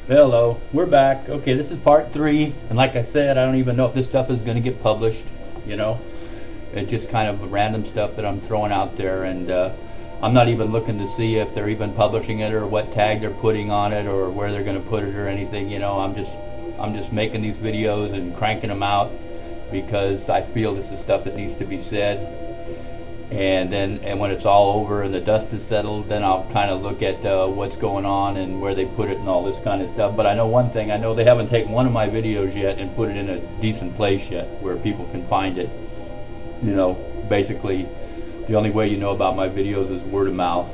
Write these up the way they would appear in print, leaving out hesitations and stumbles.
Hello, we're back. Okay, this is part 3, and like I said, I don't even know if this stuff is going to get published. You know, it's just kind of random stuff that I'm throwing out there, and I'm not even looking to see if they're even publishing it or what tag they're putting on it or where they're going to put it or anything. You know, I'm just making these videos and cranking them out because I feel this is stuff that needs to be said. And when it's all over and the dust is settled, then I'll kind of look at what's going on and where they put it and all this kind of stuff. But I know one thing, I know they haven't taken one of my videos yet and put it in a decent place yet where people can find it. You know, basically the only way you know about my videos is word of mouth.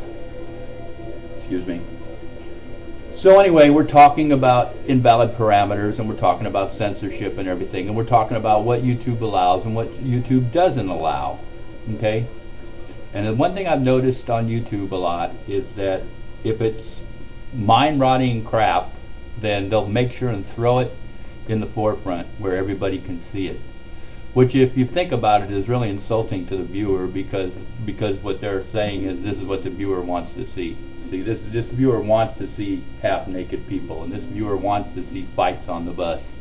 Excuse me. So anyway, we're talking about invalid parameters, and we're talking about censorship and everything, and we're talking about what YouTube allows and what YouTube doesn't allow. Okay? And the one thing I've noticed on YouTube a lot is that if it's mind-rotting crap, then they'll make sure and throw it in the forefront where everybody can see it. Which, if you think about it, is really insulting to the viewer because what they're saying is this is what the viewer wants to see. See, this viewer wants to see half-naked people, and this viewer wants to see fights on the bus,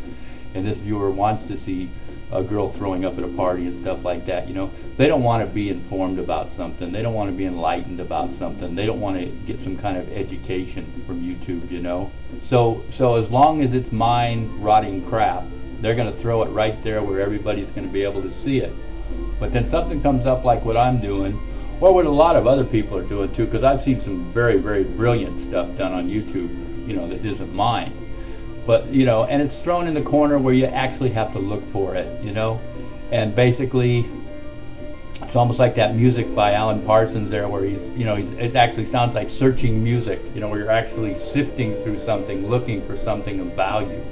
and this viewer wants to see a girl throwing up at a party and stuff like that. You know, they don't want to be informed about something. They don't want to be enlightened about something. They don't want to get some kind of education from YouTube, you know. So as long as it's mind-rotting crap, they're going to throw it right there where everybody's going to be able to see it. But then something comes up like what I'm doing, or what a lot of other people are doing too, because I've seen some very, very brilliant stuff done on YouTube, you know, that isn't mine. But, you know, and it's thrown in the corner where you actually have to look for it, you know. And basically, it's almost like that music by Alan Parsons there where he's, you know, it actually sounds like searching music, you know, where you're actually sifting through something, looking for something of value.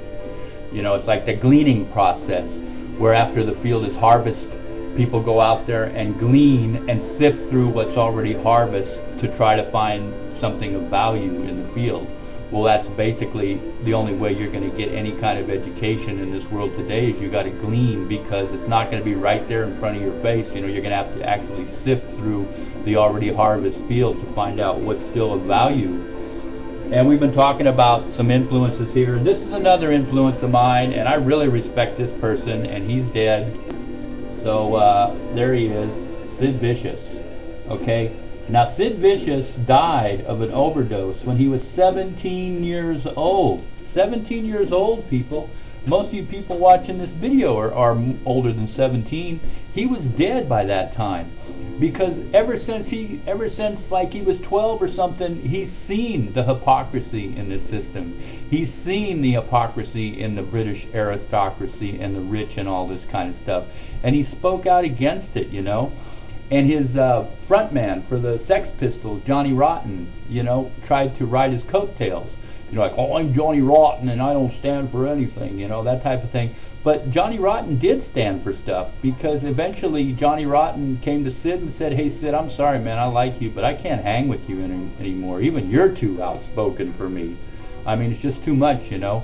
You know, it's like the gleaning process where after the field is harvested, people go out there and glean and sift through what's already harvested to try to find something of value in the field. Well, that's basically the only way you're going to get any kind of education in this world today is you got to glean, because it's not going to be right there in front of your face. You know, you're going to have to actually sift through the already harvested field to find out what's still of value. And we've been talking about some influences here. And this is another influence of mine, and I really respect this person, and he's dead. So there he is, Sid Vicious. Okay. Now, Sid Vicious died of an overdose when he was 17 years old. 17 years old, people. Most of you people watching this video are older than 17. He was dead by that time, because ever since like he was 12 or something, he's seen the hypocrisy in this system. He's seen the hypocrisy in the British aristocracy and the rich and all this kind of stuff, and he spoke out against it, you know. And his frontman for the Sex Pistols, Johnny Rotten, you know, tried to ride his coattails. You know, like, oh, I'm Johnny Rotten and I don't stand for anything, you know, that type of thing. But Johnny Rotten did stand for stuff, because eventually Johnny Rotten came to Sid and said, hey, Sid, I'm sorry, man, I like you, but I can't hang with you anymore. Even you're too outspoken for me. I mean, it's just too much, you know.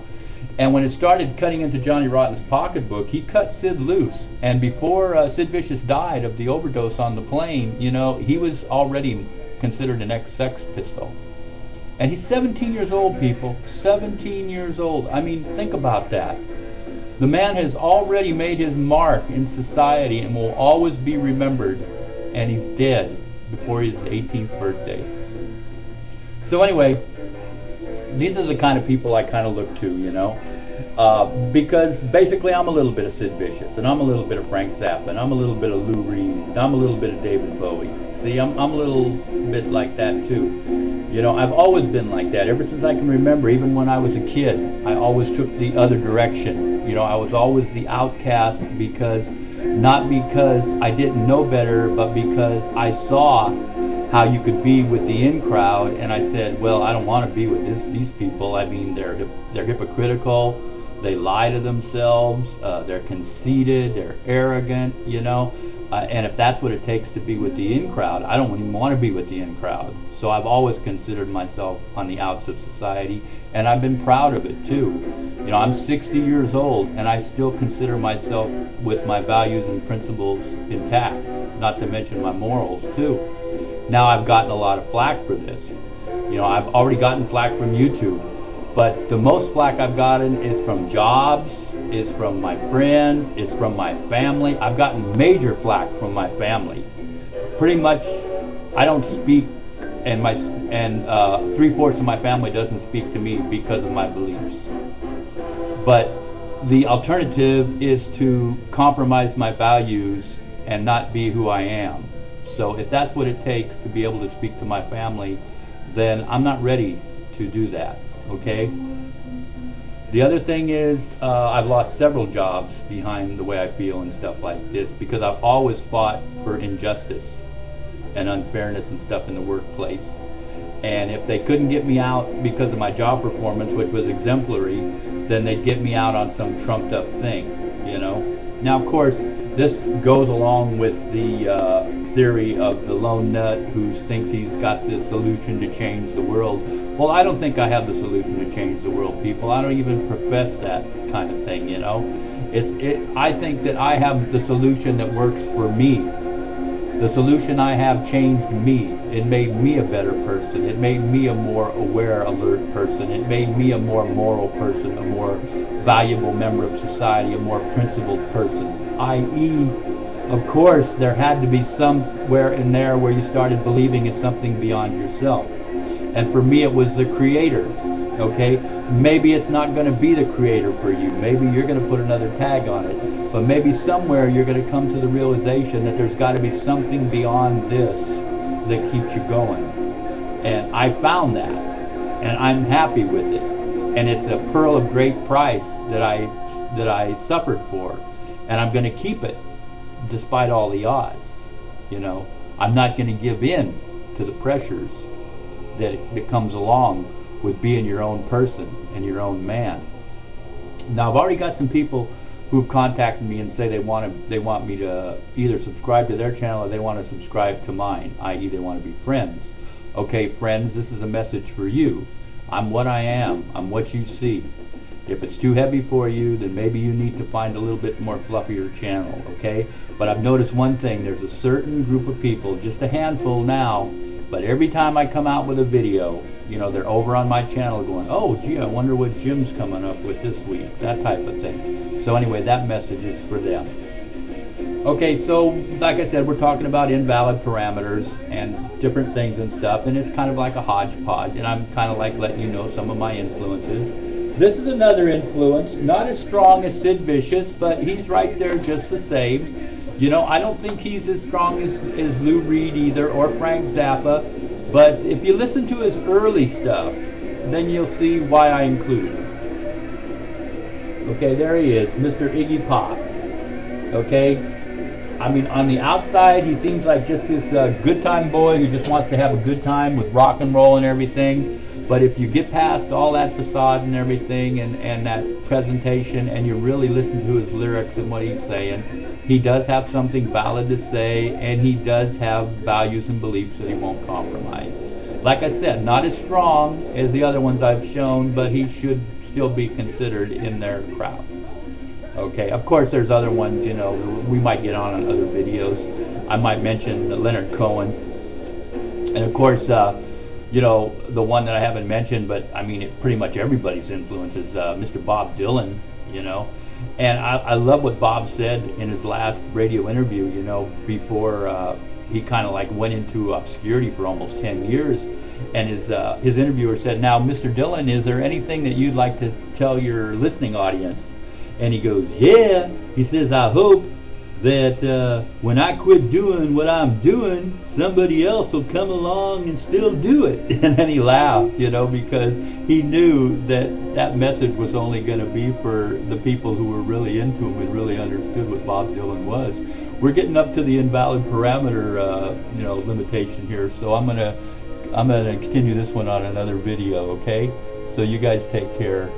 And when it started cutting into Johnny Rotten's pocketbook, he cut Sid loose. And before Sid Vicious died of the overdose on the plane, you know, he was already considered an ex-Sex Pistol. And he's 17 years old, people. 17 years old. I mean, think about that. The man has already made his mark in society and will always be remembered. And he's dead before his 18th birthday. So anyway, these are the kind of people I kind of look to, you know, because basically I'm a little bit of Sid Vicious, and I'm a little bit of Frank Zappa, and I'm a little bit of Lou Reed, and I'm a little bit of David Bowie. See, I'm a little bit like that too. You know, I've always been like that ever since I can remember. Even when I was a kid, I always took the other direction. You know, I was always the outcast, not because I didn't know better, but because I saw how you could be with the in crowd, and I said, well, I don't want to be with these people. I mean, they're hypocritical, they lie to themselves, they're conceited, they're arrogant, you know, and if that's what it takes to be with the in crowd, I don't even want to be with the in crowd. So I've always considered myself on the outs of society, and I've been proud of it too. You know, I'm 60 years old, and I still consider myself with my values and principles intact, not to mention my morals too. Now, I've gotten a lot of flack for this. You know, I've already gotten flack from YouTube. But the most flack I've gotten is from jobs, is from my friends, is from my family. I've gotten major flack from my family. Pretty much, I don't speak, and 3/4 of my family doesn't speak to me because of my beliefs. But the alternative is to compromise my values and not be who I am. So if that's what it takes to be able to speak to my family, then I'm not ready to do that, okay? The other thing is I've lost several jobs behind the way I feel and stuff like this because I've always fought for injustice and unfairness and stuff in the workplace. And if they couldn't get me out because of my job performance, which was exemplary, then they'd get me out on some trumped up thing, you know? Now, of course, this goes along with the theory of the lone nut who thinks he's got the solution to change the world. Well, I don't think I have the solution to change the world, people. I don't even profess that kind of thing, you know? I think that I have the solution that works for me. The solution I have changed me. It made me a better person. It made me a more aware, alert person. It made me a more moral person, a more valuable member of society, a more principled person. i.e., of course, there had to be somewhere in there where you started believing in something beyond yourself. And for me, it was the Creator, okay? Maybe it's not going to be the Creator for you. Maybe you're going to put another tag on it. But maybe somewhere you're going to come to the realization that there's got to be something beyond this that keeps you going. And I found that, and I'm happy with it. And it's a pearl of great price that I suffered for. And I'm going to keep it despite all the odds, you know. I'm not going to give in to the pressures that comes along with being your own person and your own man. Now, I've already got some people who've contacted me and say they want me to either subscribe to their channel or they want to subscribe to mine, i.e. they want to be friends. Okay, friends, this is a message for you. I'm what I am. I'm what you see. If it's too heavy for you, then maybe you need to find a little bit more fluffier channel, okay? But I've noticed one thing. There's a certain group of people, just a handful now, but every time I come out with a video, you know, they're over on my channel going, oh, gee, I wonder what Jim's coming up with this week, that type of thing. So anyway, that message is for them. Okay, so like I said, we're talking about invalid parameters and different things and stuff, and it's kind of like a hodgepodge, and I'm kind of like letting you know some of my influences. This is another influence, not as strong as Sid Vicious, but he's right there just the same. You know, I don't think he's as strong as Lou Reed either, or Frank Zappa, but if you listen to his early stuff, then you'll see why I included him. Okay, there he is, Mr. Iggy Pop. Okay, I mean, on the outside, he seems like just this good time boy who just wants to have a good time with rock and roll and everything. But if you get past all that facade and everything and that presentation and you really listen to his lyrics and what he's saying, he does have something valid to say, and he does have values and beliefs that he won't compromise. Like I said, not as strong as the other ones I've shown, but he should still be considered in their crowd. Okay, of course there's other ones, you know, we might get on other videos. I might mention Leonard Cohen. And of course, you know, the one that I haven't mentioned, but I mean, pretty much everybody's influence is Mr. Bob Dylan, you know. And I love what Bob said in his last radio interview, you know, before he kind of like went into obscurity for almost 10 years. And his interviewer said, now, Mr. Dylan, is there anything that you'd like to tell your listening audience? And he goes, yeah. He says, I hope that when I quit doing what I'm doing, somebody else will come along and still do it. And then he laughed, you know, because he knew that that message was only going to be for the people who were really into him and really understood what Bob Dylan was. We're getting up to the invalid parameter, you know, limitation here, so I'm gonna continue this one on another video. Okay, so you guys take care.